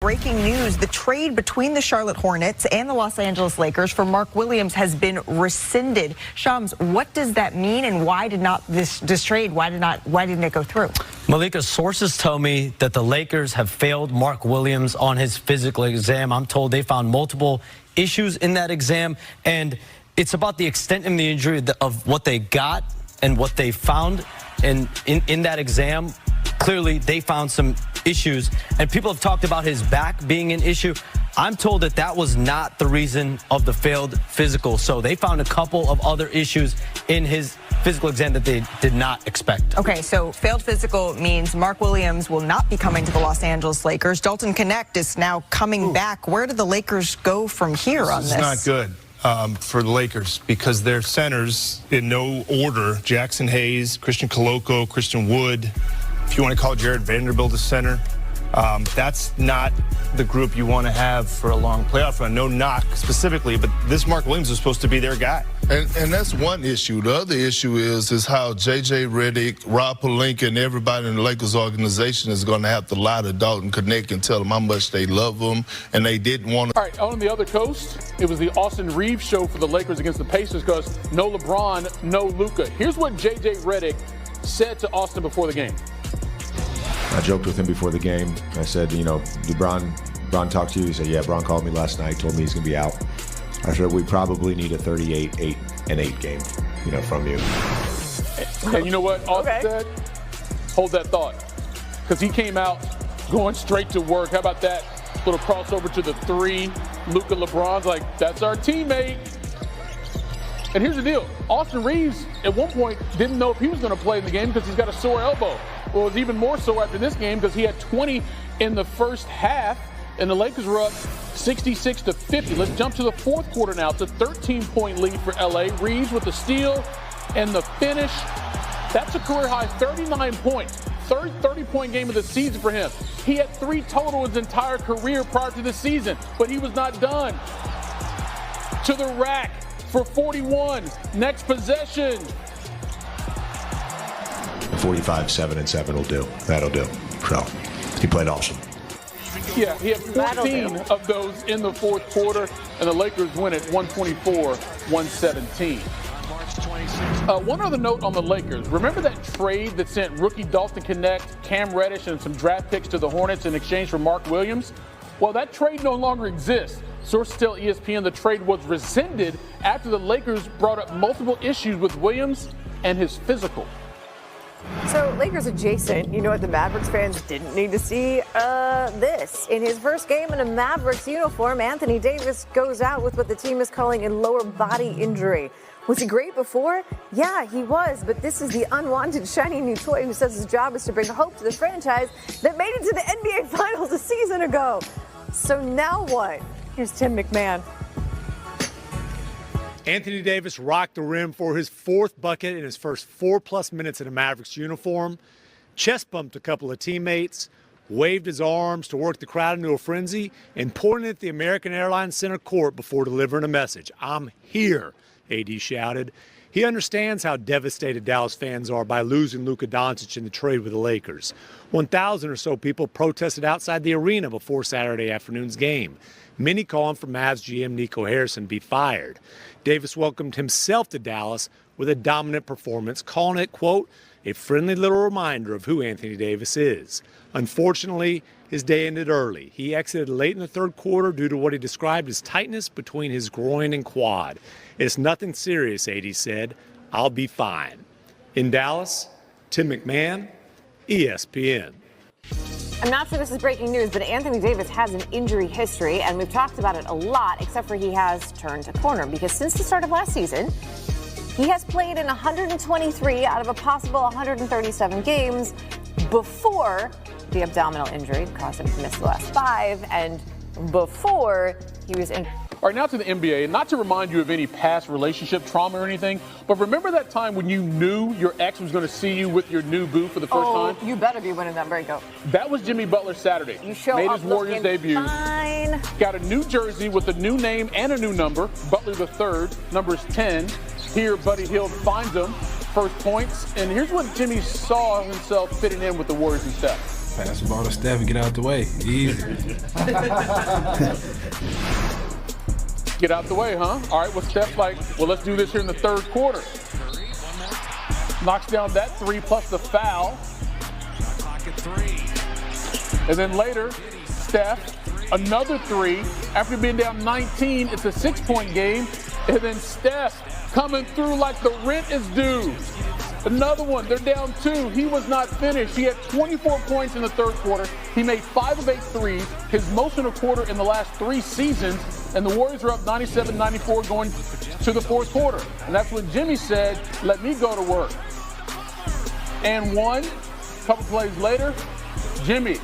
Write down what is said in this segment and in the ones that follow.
breaking news. The trade between the Charlotte Hornets and the Los Angeles Lakers for Mark Williams has been rescinded. Shams, what does that mean, and why did not this trade, why didn't it go through? Malika, sources tell me that the Lakers have failed Mark Williams on his physical exam. I'm told they found multiple issues in that exam, and it's about the extent of the injury of what they got and what they found. And in that exam, clearly they found some issues, and people have talked about his back being an issue. I'm told that that was not the reason of the failed physical. So they found a couple of other issues in his physical exam that they did not expect. Okay, so failed physical means Mark Williams will not be coming to the Los Angeles Lakers. Dalton Knecht is now coming back. Where do the Lakers go from here on this? It's not good for the Lakers because their centers, in no order, Jackson Hayes, Christian Coloco, Christian Wood, if you want to call Jared Vanderbilt a center, that's not the group you want to have for a long playoff run. No knock specifically, but this Mark Williams is supposed to be their guy. And that's one issue. The other issue is how J.J. Redick, Rob Pelinka, and everybody in the Lakers organization is going to have to lie to Dalton Knecht and tell him how much they love him and they didn't want to. All right, on the other coast, it was the Austin Reeves show for the Lakers against the Pacers because no LeBron, no Luka. Here's what J.J. Redick said to Austin before the game. I joked with him before the game. I said, you know, did Bron talk to you? He said, yeah, Bron called me last night, told me he's going to be out. I said, we probably need a 38-8 game, you know, from you. And you know what Austin said? Hold that thought. Because he came out going straight to work. How about that little crossover to the three? Luka, LeBron's like, that's our teammate. And here's the deal. Austin Reeves, at one point, didn't know if he was going to play in the game because he's got a sore elbow. Well, it was even more so after this game because he had 20 in the first half, and the Lakers were up 66-50. Let's jump to the fourth quarter now. It's a 13-point lead for L.A. Reeves with the steal and the finish. That's a career-high 39 points. Third 30-point game of the season for him. He had 3 total his entire career prior to the season, but he was not done. To the rack for 41. Next possession. 45-7-7 will do. That'll do. So he played awesome. Yeah, he had 14 of those in the fourth quarter, and the Lakers win it 124-117. One other note on the Lakers. Remember that trade that sent rookie Dalton Knecht, Cam Reddish, and some draft picks to the Hornets in exchange for Mark Williams? Well, that trade no longer exists. Sources tell ESPN the trade was rescinded after the Lakers brought up multiple issues with Williams and his physical. So, Lakers adjacent, you know what the Mavericks fans didn't need to see? This. In his first game in a Mavericks uniform, Anthony Davis goes out with what the team is calling a lower body injury. Was he great before? Yeah, he was, but this is the unwanted shiny new toy who says his job is to bring hope to the franchise that made it to the NBA Finals a season ago. So now what? Here's Tim McMahon. Anthony Davis rocked the rim for his 4th bucket in his first 4+ minutes in a Mavericks uniform, chest bumped a couple of teammates, waved his arms to work the crowd into a frenzy, and pointed at the American Airlines Center court before delivering a message. "I'm here," AD shouted. He understands how devastated Dallas fans are by losing Luka Doncic in the trade with the Lakers. 1,000 or so people protested outside the arena before Saturday afternoon's game. Many calling for Mavs GM Nico Harrison be fired. Davis welcomed himself to Dallas with a dominant performance, calling it, quote, a friendly little reminder of who Anthony Davis is. Unfortunately, his day ended early. He exited late in the third quarter due to what he described as tightness between his groin and quad. "It's nothing serious," AD said. "I'll be fine." In Dallas, Tim McMahon, ESPN. I'm not sure this is breaking news, but Anthony Davis has an injury history, and we've talked about it a lot, except for he has turned a corner, because since the start of last season, he has played in 123 out of a possible 137 games before the abdominal injury caused him to miss the last 5, and before he was in. All right, now to the NBA. Not to remind you of any past relationship trauma or anything, but remember that time when you knew your ex was going to see you with your new boo for the first time? You better be winning that breakup. That was Jimmy Butler Saturday. You show Made up his Warriors debut. Fine. Got a new jersey with a new name and a new number. Butler the third, number's 10. Here, Buddy Hield finds him. First points. And here's what Jimmy saw himself fitting in with the Warriors and Steph. Pass the ball to Steph and get out the way. Easy. Get out the way, huh? All right, well, Steph's like, well, let's do this here in the third quarter. Knocks down that three plus the foul. And then later, Steph, another three. After being down 19, it's a 6-point game. And then Steph coming through like the rent is due. Another one, they're down 2. He was not finished. He had 24 points in the third quarter. He made 5 of 8 threes, his most in a quarter in the last 3 seasons. And the Warriors are up 97-94 going to the fourth quarter. And that's when Jimmy said, let me go to work. And one, a couple plays later, Jimmy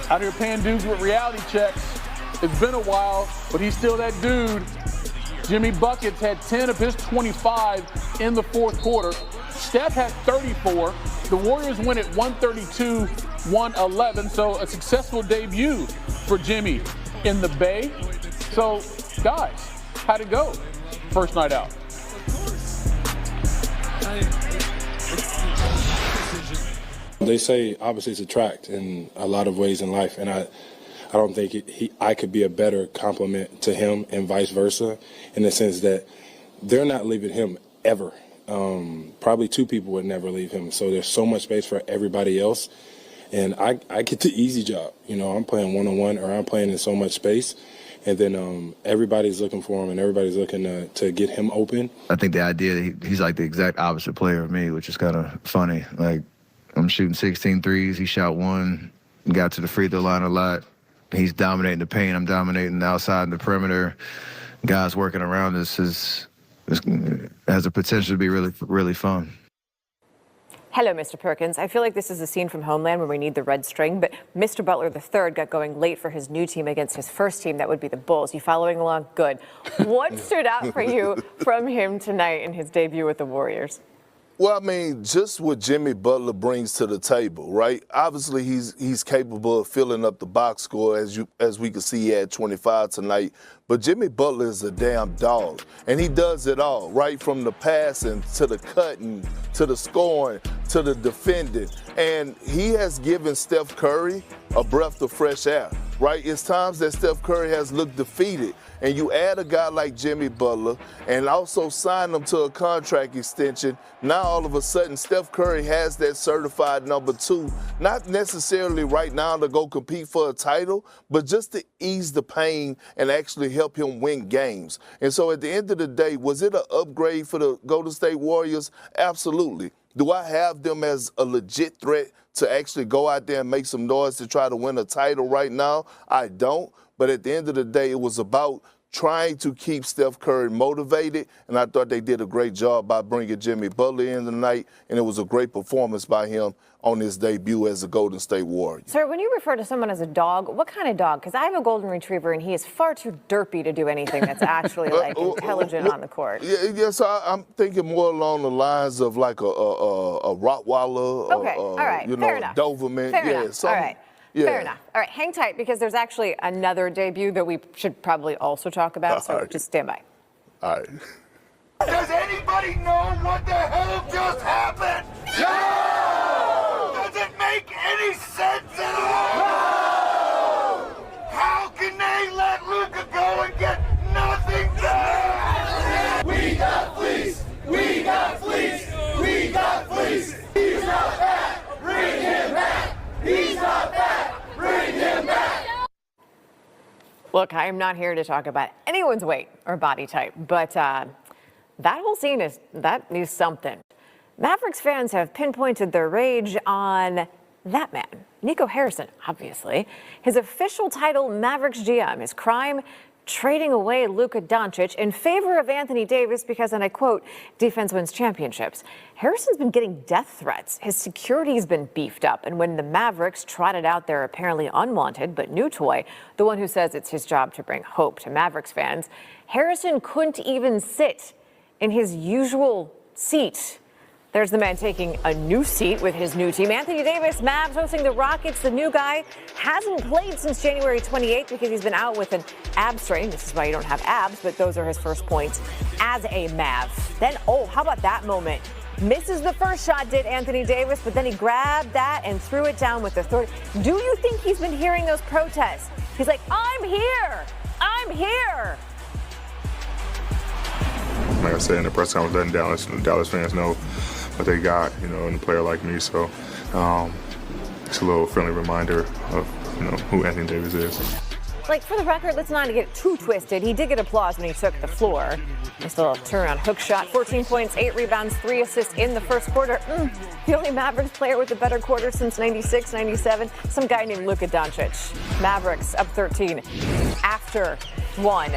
out here paying dudes with reality checks. It's been a while, but he's still that dude. Jimmy Buckets had 10 of his 25 in the fourth quarter. Steph had 34. The Warriors win at 132-111. So a successful debut for Jimmy in the Bay. So, guys, how'd it go? First night out. They say opposites attract in a lot of ways in life, and I don't think I could be a better complement to him and vice versa, in the sense that they're not leaving him ever. Probably 2 people would never leave him, so there's so much space for everybody else, and I get the easy job. You know, I'm playing one-on-one, or I'm playing in so much space, and then everybody's looking for him, and everybody's looking to get him open. I think the idea he's like the exact opposite player of me, which is kind of funny. Like, I'm shooting 16 threes. He shot 1, got to the free throw line a lot. He's dominating the paint. I'm dominating outside in the perimeter. Guys working around us has a potential to be really, really fun. Hello, Mr. Perkins. I feel like this is a scene from Homeland where we need the red string, but Mr. Butler III got going late for his new team against his first team. That would be the Bulls. You following along? Good. What stood out for you from him tonight in his debut with the Warriors? Well, I mean, just what Jimmy Butler brings to the table, right? Obviously, he's capable of filling up the box score, as we can see. He had 25 tonight. But Jimmy Butler is a damn dog, and he does it all, right from the passing to the cutting to the scoring to the defending. And he has given Steph Curry a breath of fresh air, right? It's times that Steph Curry has looked defeated, and you add a guy like Jimmy Butler and also sign him to a contract extension. Now all of a sudden Steph Curry has that certified number 2, not necessarily right now to go compete for a title, but just to ease the pain and actually help him win games. And so at the end of the day, was it an upgrade for the Golden State Warriors? Absolutely. Do I have them as a legit threat to actually go out there and make some noise to try to win a title right now? I don't. But at the end of the day, it was about trying to keep Steph Curry motivated, and I thought they did a great job by bringing Jimmy Butler in tonight, and it was a great performance by him on his debut as a Golden State Warrior. Sir, when you refer to someone as a dog, what kind of dog? Because I have a golden retriever, and he is far too derpy to do anything that's actually like intelligent on the court. Yes, I'm thinking more along the lines of like a Rottweiler, okay, all right, you know, fair enough. Doberman. Fair yeah, enough. All right. Yeah. Fair enough. All right, hang tight, because there's actually another debut that we should probably also talk about, so just stand by. All right. Does anybody know what the hell just happened? No! Does it make any sense at all? No! How can they let Luka go and get nothing back? We got fleeced! We got fleeced! We got fleeced! He's not back! Bring him back! He's not back! Bring him back! Look, I am not here to talk about anyone's weight or body type, but that whole scene is something. Mavericks fans have pinpointed their rage on that man, Nico Harrison, obviously. His official title, Mavericks GM, his crime, trading away Luka Doncic in favor of Anthony Davis because, and I quote, defense wins championships. Harrison's been getting death threats. His security's been beefed up. And when the Mavericks trotted out their apparently unwanted but new toy, the one who says it's his job to bring hope to Mavericks fans, Harrison couldn't even sit in his usual seat. There's the man taking a new seat with his new team. Anthony Davis, Mavs hosting the Rockets. The new guy hasn't played since January 28th because he's been out with an ab strain. This is why you don't have abs, but those are his first points as a Mav. Then, how about that moment Misses the first shot, did Anthony Davis, but then he grabbed that and threw it down with authority. Do you think he's been hearing those protests? He's like, I'm here. I'm here. Like I said in the press conference, letting Dallas fans know what they got, in a player like me. So it's a little friendly reminder of, who Anthony Davis is. Like, for the record, let's not get too twisted. He did get applause when he took the floor. Nice little turnaround hook shot, 14 points, 8 rebounds, 3 assists in the first quarter. The only Mavericks player with a better quarter since 96, 97, some guy named Luka Doncic. Mavericks up 13 after 1.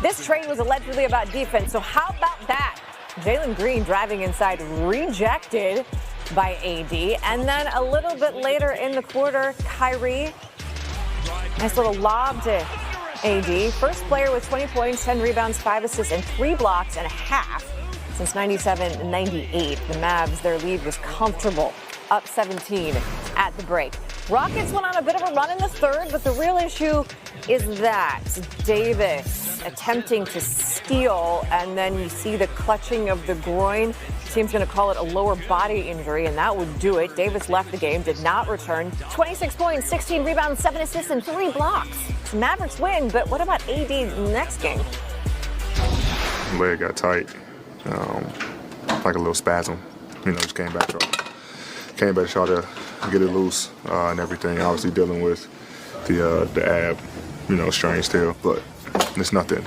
This trade was allegedly about defense, so how about that? Jalen Green driving inside, rejected by AD. And then a little bit later in the quarter, Kyrie, nice little lob to AD. First player with 20 points, 10 rebounds, 5 assists, and 3 blocks and a half since 97-98. The Mavs, their lead was comfortable, up 17 at the break. Rockets went on a bit of a run in the third, but the real issue is that Davis attempting to steal, and then you see the clutching of the groin. The team's going to call it a lower body injury, and that would do it. Davis left the game, did not return. 26 points, 16 rebounds, 7 assists, and 3 blocks. The Mavericks win, but what about AD's next game? Leg got tight, like a little spasm. Just came back to try to get it loose and everything. Obviously dealing with the ab, strain still, but it's nothing,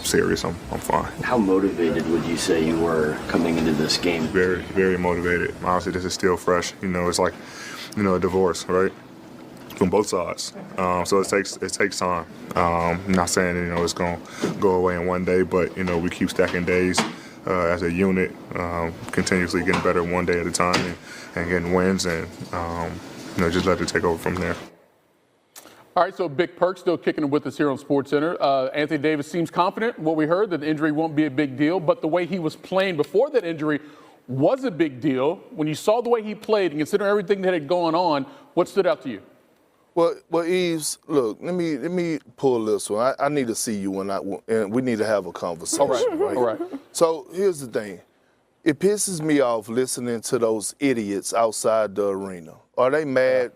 serious. I'm fine. How motivated would you say you were coming into this game? Very, very motivated. Honestly, this is still fresh. It's like, a divorce, right? From both sides. So it takes time. I'm not saying, it's going to go away in one day, but, we keep stacking days as a unit, continuously getting better one day at a time and getting wins and, just let it take over from there. All right, so Big Perk still kicking it with us here on SportsCenter. Anthony Davis seems confident, what we heard, that the injury won't be a big deal, but the way he was playing before that injury was a big deal. When you saw the way he played and considering everything that had gone on, what stood out to you? Well, Eves, look, let me pull this one. I need to see you and we need to have a conversation. All right. So here's the thing. It pisses me off listening to those idiots outside the arena. Are they mad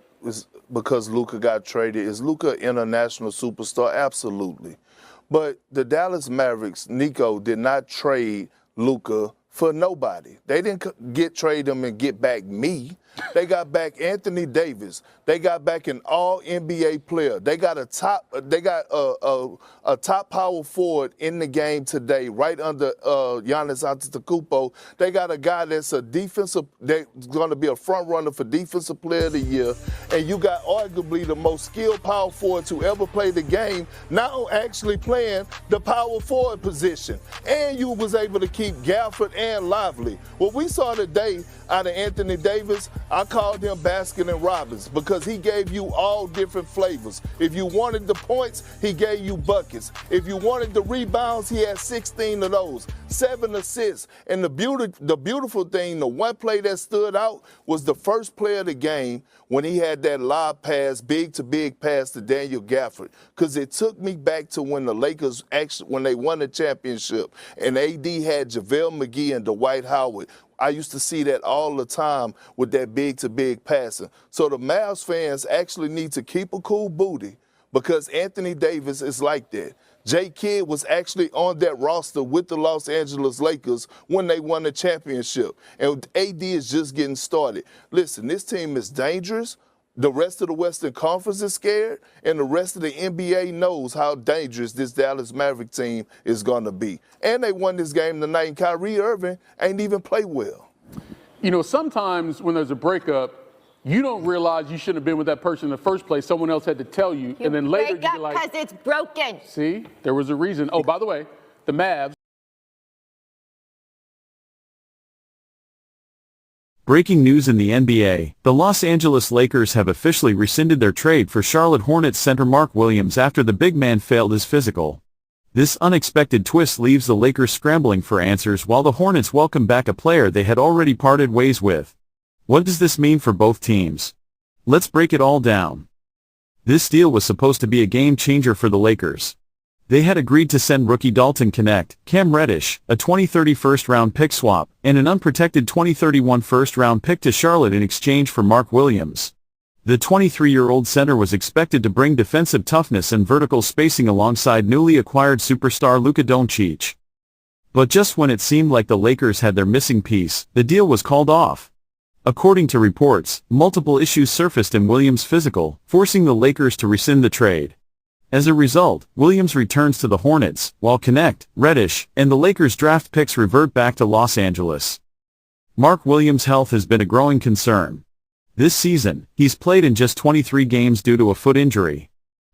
because Luka got traded? Is Luka an international superstar? Absolutely. But the Dallas Mavericks, Nico, did not trade Luka for nobody. They didn't trade him and get back me. They got back Anthony Davis. They got back an all-NBA player. They got a top power forward in the game today, right under Giannis Antetokounmpo. They got a guy that's that's going to be a front runner for Defensive Player of the Year. And you got arguably the most skilled power forward to ever play the game, now actually playing the power forward position. And you was able to keep Gafford and Lively. What we saw today out of Anthony Davis, I called him Baskin and Robbins because he gave you all different flavors. If you wanted the points, he gave you buckets. If you wanted the rebounds, he had 16 of those, 7 assists. And the beautiful thing, the one play that stood out was the first play of the game when he had that lob pass, big-to-big pass to Daniel Gafford, because it took me back to when the Lakers when they won the championship and AD had JaVale McGee and Dwight Howard. I used to see that all the time with that big-to-big passing. So the Mavs fans actually need to keep a cool booty because Anthony Davis is like that. Jay Kidd was actually on that roster with the Los Angeles Lakers when they won the championship. And AD is just getting started. Listen, this team is dangerous. The rest of the Western Conference is scared, and the rest of the NBA knows how dangerous this Dallas Maverick team is going to be. And they won this game tonight, and Kyrie Irving ain't even play well. Sometimes when there's a breakup, you don't realize you shouldn't have been with that person in the first place. Someone else had to tell you, and then later you get like, because it's broken. See, there was a reason. Oh, by the way, the Mavs. Breaking news in the NBA, the Los Angeles Lakers have officially rescinded their trade for Charlotte Hornets center Mark Williams after the big man failed his physical. This unexpected twist leaves the Lakers scrambling for answers while the Hornets welcome back a player they had already parted ways with. What does this mean for both teams? Let's break it all down. This deal was supposed to be a game changer for the Lakers. They had agreed to send rookie Dalton Knecht, Cam Reddish, a 2030 first-round pick swap, and an unprotected 2031 first-round pick to Charlotte in exchange for Mark Williams. The 23-year-old center was expected to bring defensive toughness and vertical spacing alongside newly acquired superstar Luka Doncic. But just when it seemed like the Lakers had their missing piece, the deal was called off. According to reports, multiple issues surfaced in Williams' physical, forcing the Lakers to rescind the trade. As a result, Williams returns to the Hornets, while Knecht, Reddish, and the Lakers' draft picks revert back to Los Angeles. Mark Williams' health has been a growing concern. This season, he's played in just 23 games due to a foot injury.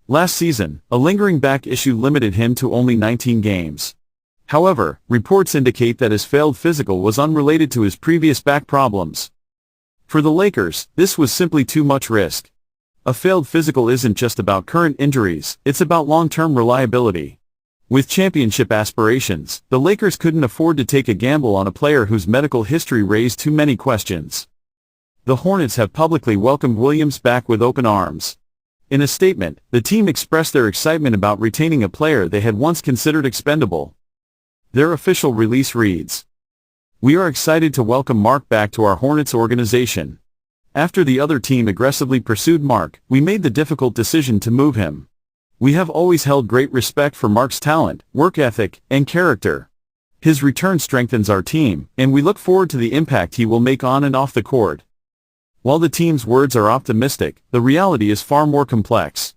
Last season, a lingering back issue limited him to only 19 games. However, reports indicate that his failed physical was unrelated to his previous back problems. For the Lakers, this was simply too much risk. A failed physical isn't just about current injuries, it's about long-term reliability. With championship aspirations, the Lakers couldn't afford to take a gamble on a player whose medical history raised too many questions. The Hornets have publicly welcomed Williams back with open arms. In a statement, the team expressed their excitement about retaining a player they had once considered expendable. Their official release reads, "We are excited to welcome Mark back to our Hornets organization. After the other team aggressively pursued Mark, we made the difficult decision to move him. We have always held great respect for Mark's talent, work ethic, and character. His return strengthens our team, and we look forward to the impact he will make on and off the court." While the team's words are optimistic, the reality is far more complex.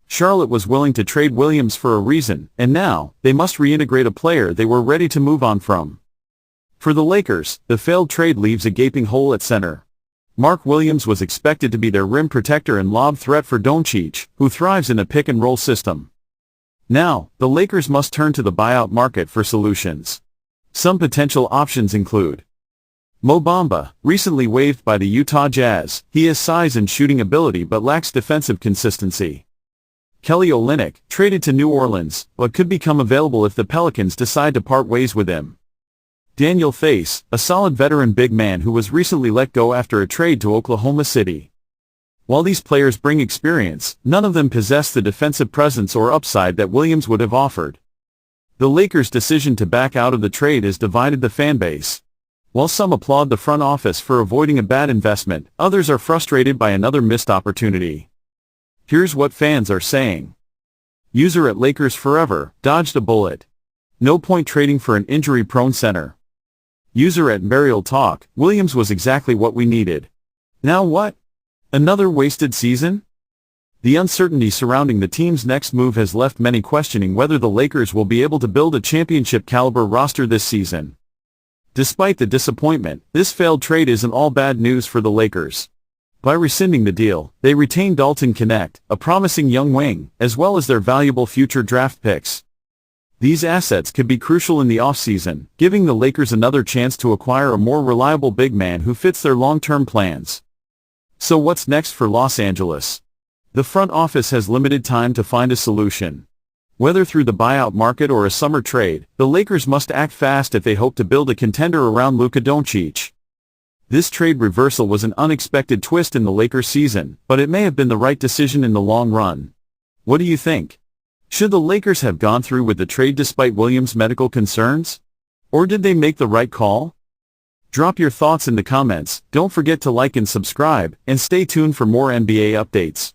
Charlotte was willing to trade Williams for a reason, and now, they must reintegrate a player they were ready to move on from. For the Lakers, the failed trade leaves a gaping hole at center. Mark Williams was expected to be their rim protector and lob threat for Doncic, who thrives in a pick-and-roll system. Now, the Lakers must turn to the buyout market for solutions. Some potential options include Mo Bamba, recently waived by the Utah Jazz. He has size and shooting ability but lacks defensive consistency. Kelly Olynyk, traded to New Orleans, but could become available if the Pelicans decide to part ways with him. Daniel Theis, a solid veteran big man who was recently let go after a trade to Oklahoma City. While these players bring experience, none of them possess the defensive presence or upside that Williams would have offered. The Lakers' decision to back out of the trade has divided the fanbase. While some applaud the front office for avoiding a bad investment, others are frustrated by another missed opportunity. Here's what fans are saying. User at Lakers Forever, dodged a bullet. No point trading for an injury-prone center. User at Burial Talk, Williams was exactly what we needed. Now what? Another wasted season? The uncertainty surrounding the team's next move has left many questioning whether the Lakers will be able to build a championship-caliber roster this season. Despite the disappointment, this failed trade isn't all bad news for the Lakers. By rescinding the deal, they retained Dalton Knecht, a promising young wing, as well as their valuable future draft picks. These assets could be crucial in the offseason, giving the Lakers another chance to acquire a more reliable big man who fits their long-term plans. So what's next for Los Angeles? The front office has limited time to find a solution. Whether through the buyout market or a summer trade, the Lakers must act fast if they hope to build a contender around Luka Doncic. This trade reversal was an unexpected twist in the Lakers season, but it may have been the right decision in the long run. What do you think? Should the Lakers have gone through with the trade despite Williams' medical concerns? Or did they make the right call? Drop your thoughts in the comments, don't forget to like and subscribe, and stay tuned for more NBA updates.